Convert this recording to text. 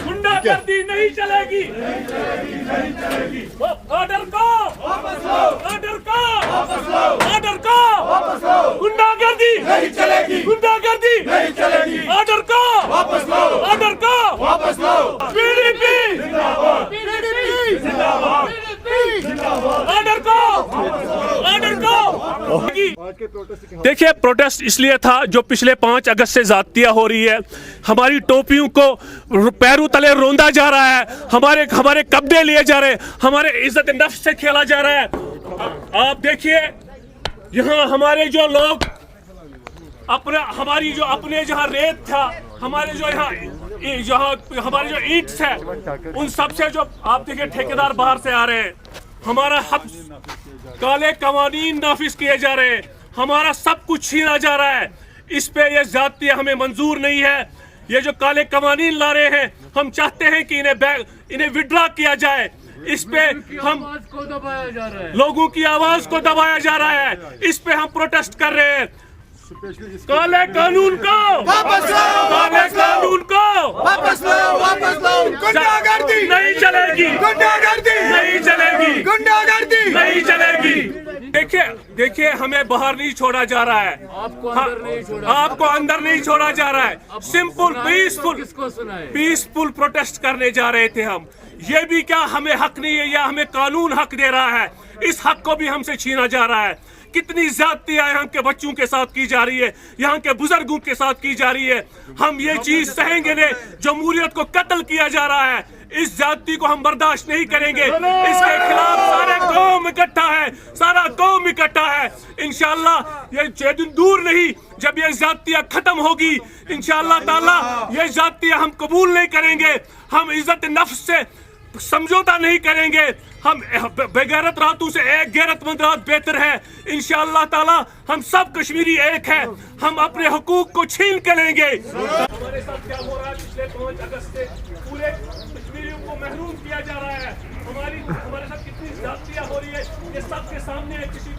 गुंडागर्दी नहीं चलेगी। ऑर्डर को वापस लो, ऑर्डर को वापस लो, ऑर्डर को वापस लो। गुंडागर्दी नहीं चलेगी, गुंडागर्दी नहीं चलेगी। ऑर्डर को वापस लो, ऑर्डर को वापस लो। पीडीपी जिंदाबाद, पीडीपी जिंदाबाद, पीडीपी जिंदाबाद। ऑर्डर को, ऑर्डर को। देखिए, प्रोटेस्ट इसलिए था जो पिछले 5 अगस्त से ज्यादतियां हो रही है। हमारी टोपियों को पैरों तले रोंदा जा रहा है, हमारे कब्जे लिए जा रहे हैं, हमारे इज्जत नफ्स से खेला जा रहा है। आप देखिए, यहाँ हमारे जो लोग अपने जहाँ रेत था, हमारे जो हमारे जो ईंट्स है, उन सब से जो आप देखिए ठेकेदार बाहर से आ रहे हैं, हमारा हक काले कवानीन नाफिज किए जा रहे हैं, हमारा सब कुछ छीना जा रहा है। इस पे ये ज्यादतियां हमें मंजूर नहीं है। ये जो काले कवानीन ला रहे हैं, हम चाहते हैं कि इन्हें विड्रॉ किया जाए। इस पे हम को दबाया जा रहा है, लोगों की आवाज को दबाया जा रहा है। इस पे हम प्रोटेस्ट कर रहे हैं। काले कानून को वापस लो, काले कानून को वापस लो, वापस लो। गुंडागर्दी नहीं चलेगी, गुंडागर्दी नहीं चलेगी, गुंडागर्दी नहीं चलेगी। देखिए, हमें बाहर नहीं छोड़ा जा रहा है, आपको अंदर नहीं छोड़ा जा रहा है। सिंपल पीसफुल प्रोटेस्ट करने जा रहे थे हम। ये भी क्या हमें हक नहीं है, या हमें कानून हक दे रहा है? इस हक को भी हमसे छीना जा रहा है। कितनी ज्यादतियां यहाँ के बच्चों के साथ की जा रही है, यहाँ के बुजुर्गों के साथ की जा रही है। हम ये चीज सहेंगे नहीं। जमहूरियत को कत्ल किया जा रहा है, इस ज्यादती को हम बर्दाश्त नहीं करेंगे। इसके खिलाफ सारे कौम इकट्ठा है, सारा कौम इकट्ठा है। इंशाअल्लाह ये दिन दूर नहीं जब ये ज्यादतियां खत्म होगी। इंशाअल्लाह ताला ये ज्यादतियां हम कबूल नहीं करेंगे। हम इज्जत नफ्स से समझौता नहीं करेंगे। हम बेगैरत रातों से एक गैरतमंद रात बेहतर है। इंशाअल्लाह ताला हम सब कश्मीरी एक है, हम अपने हुकूक को छीन के लेंगे। हमारे साथ क्या हो रहा है? पिछले 5 अगस्त से पूरे कश्मीरियों को महरूम किया जा रहा है। हमारे साथ कितनी ज्यादतियां हो रही है, ये सबके सामने है। किसी